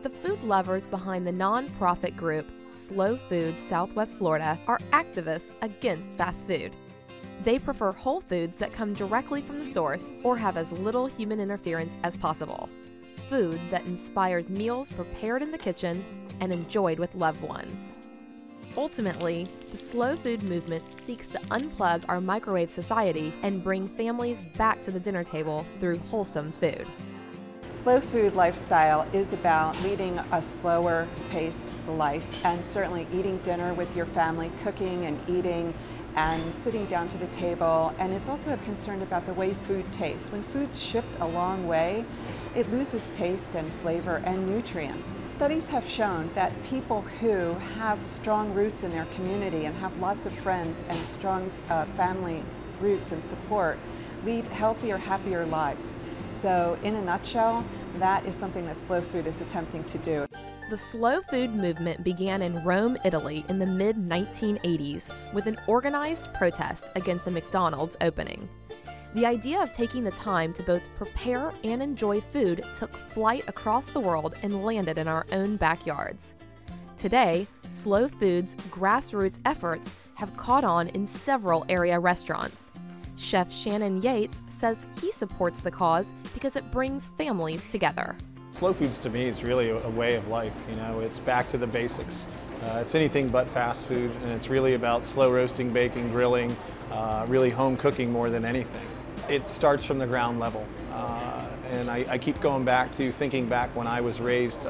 The food lovers behind the nonprofit group Slow Food Southwest Florida are activists against fast food. They prefer whole foods that come directly from the source or have as little human interference as possible. Food that inspires meals prepared in the kitchen and enjoyed with loved ones. Ultimately, the slow food movement seeks to unplug our microwave society and bring families back to the dinner table through wholesome food. Slow food lifestyle is about leading a slower paced life and certainly eating dinner with your family, cooking and eating and sitting down to the table. And it's also a concern about the way food tastes. When food's shipped a long way, it loses taste and flavor and nutrients. Studies have shown that people who have strong roots in their community and have lots of friends and strong family roots and support lead healthier, happier lives. So in a nutshell, that is something that slow food is attempting to do. The slow food movement began in Rome, Italy in the mid-1980s with an organized protest against a McDonald's opening. The idea of taking the time to both prepare and enjoy food took flight across the world and landed in our own backyards. Today, slow food's grassroots efforts have caught on in several area restaurants. Chef Shannon Yates says he supports the cause because it brings families together. Slow foods to me is really a way of life, you know, it's back to the basics. It's anything but fast food, and it's really about slow roasting, baking, grilling, really home cooking more than anything. It starts from the ground level, and I keep going back to thinking back when I was raised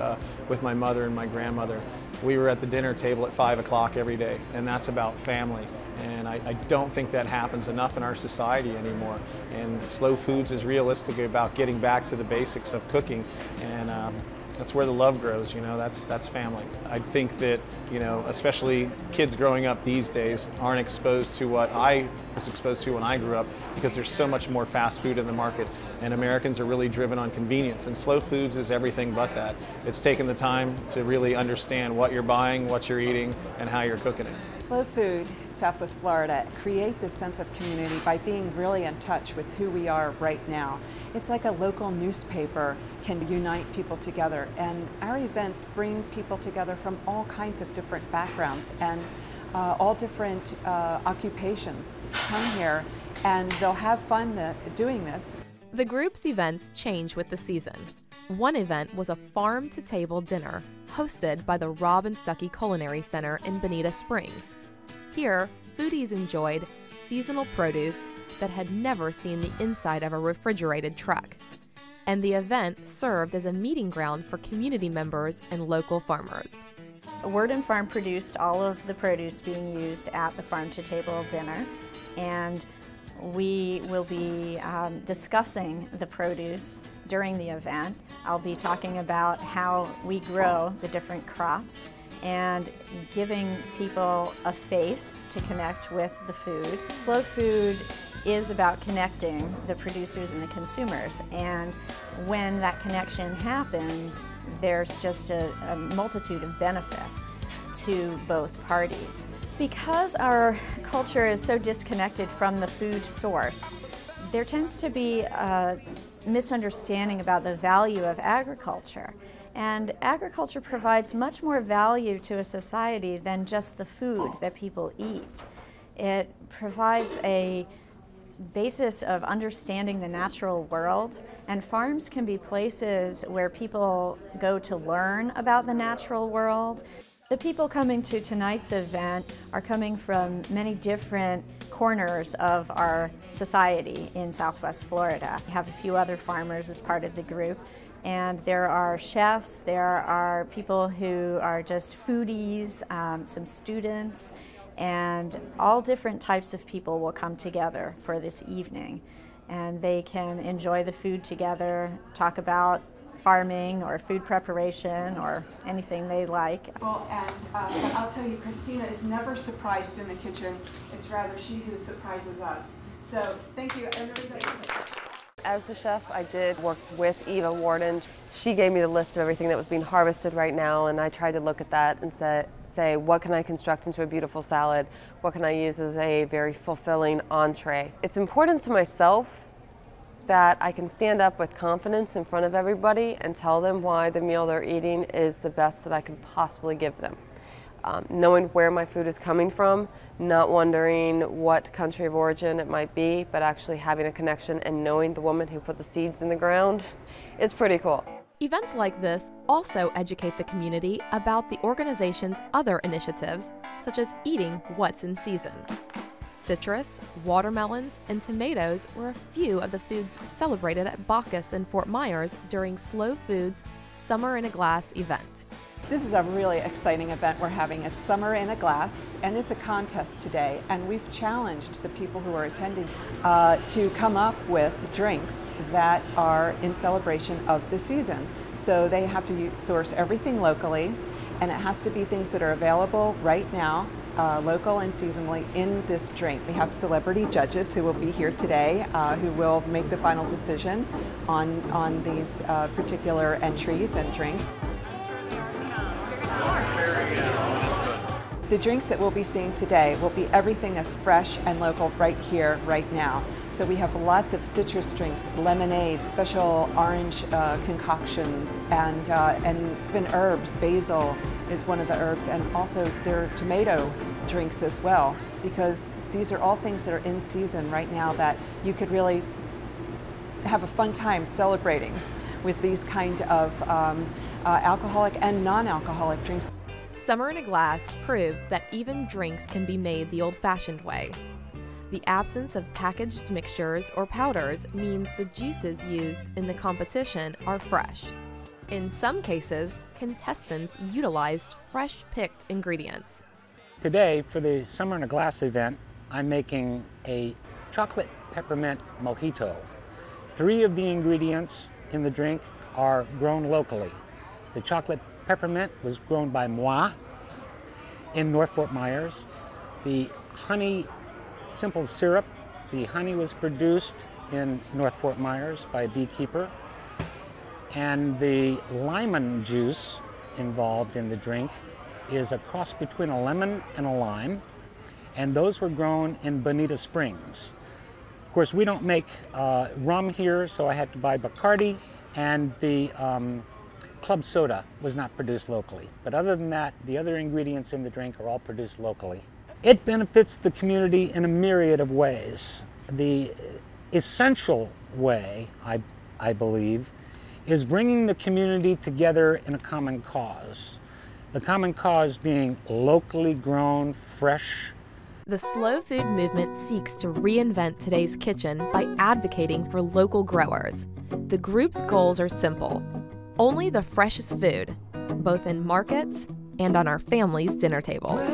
with my mother and my grandmother. We were at the dinner table at 5 o'clock every day, and that's about family. And I don't think that happens enough in our society anymore. And slow foods is realistic about getting back to the basics of cooking, and that's where the love grows, you know, that's family. I think that, you know, especially kids growing up these days aren't exposed to what I was exposed to when I grew up, because there's so much more fast food in the market, and Americans are really driven on convenience, and slow foods is everything but that. It's taking the time to really understand what you're buying, what you're eating, and how you're cooking it. Slow Food Southwest Florida create this sense of community by being really in touch with who we are right now. It's like a local newspaper can unite people together, and our events bring people together from all kinds of different backgrounds and all different occupations come here, and they'll have fun doing this. The group's events change with the season. One event was a farm-to-table dinner hosted by the Rob and Stuckey Culinary Center in Bonita Springs. Here, foodies enjoyed seasonal produce that had never seen the inside of a refrigerated truck. And the event served as a meeting ground for community members and local farmers. Word and Farm produced all of the produce being used at the farm-to-table dinner, and we will be discussing the produce during the event. I'll be talking about how we grow the different crops and giving people a face to connect with the food. Slow food is about connecting the producers and the consumers, and when that connection happens, there's just a multitude of benefit to both parties. Because our culture is so disconnected from the food source, there tends to be a misunderstanding about the value of agriculture. And agriculture provides much more value to a society than just the food that people eat. It provides a basis of understanding the natural world, and farms can be places where people go to learn about the natural world. The people coming to tonight's event are coming from many different corners of our society in Southwest Florida. We have a few other farmers as part of the group, and there are chefs, there are people who are just foodies, some students, and all different types of people will come together for this evening. And they can enjoy the food together, talk about farming or food preparation or anything they like. Well, and but I'll tell you, Christina is never surprised in the kitchen. It's rather she who surprises us. So thank you, everybody. As the chef, I did work with Eva Warden. She gave me the list of everything that was being harvested right now, and I tried to look at that and say, what can I construct into a beautiful salad? What can I use as a very fulfilling entree? It's important to myself that I can stand up with confidence in front of everybody and tell them why the meal they're eating is the best that I can possibly give them. Knowing where my food is coming from, not wondering what country of origin it might be, but actually having a connection and knowing the woman who put the seeds in the ground, it's pretty cool. Events like this also educate the community about the organization's other initiatives, such as eating what's in season. Citrus, watermelons, and tomatoes were a few of the foods celebrated at Bacchus in Fort Myers during Slow Food's Summer in a Glass event. This is a really exciting event we're having. It's Summer in a Glass, and it's a contest today, and we've challenged the people who are attending to come up with drinks that are in celebration of the season. So they have to source everything locally, and it has to be things that are available right now, local and seasonally, in this drink. We have celebrity judges who will be here today who will make the final decision on these particular entries and drinks. The drinks that we'll be seeing today will be everything that's fresh and local right here, right now. So we have lots of citrus drinks, lemonade, special orange concoctions, and even herbs. Basil is one of the herbs, and also there are tomato drinks as well, because these are all things that are in season right now that you could really have a fun time celebrating with these kind of alcoholic and non-alcoholic drinks. Summer in a Glass proves that even drinks can be made the old-fashioned way. The absence of packaged mixtures or powders means the juices used in the competition are fresh. In some cases, contestants utilized fresh-picked ingredients. Today, for the Summer in a Glass event, I'm making a chocolate peppermint mojito. 3 of the ingredients in the drink are grown locally. The chocolate peppermint was grown by moi in North Fort Myers. The honey simple syrup, the honey was produced in North Fort Myers by a beekeeper. And the lemon juice involved in the drink is a cross between a lemon and a lime. And those were grown in Bonita Springs. Of course, we don't make rum here, so I had to buy Bacardi, and the club soda was not produced locally. But other than that, the other ingredients in the drink are all produced locally. It benefits the community in a myriad of ways. The essential way, I believe, is bringing the community together in a common cause. The common cause being locally grown, fresh. The slow food movement seeks to reinvent today's kitchen by advocating for local growers. The group's goals are simple: only the freshest food, both in markets and on our families' dinner tables.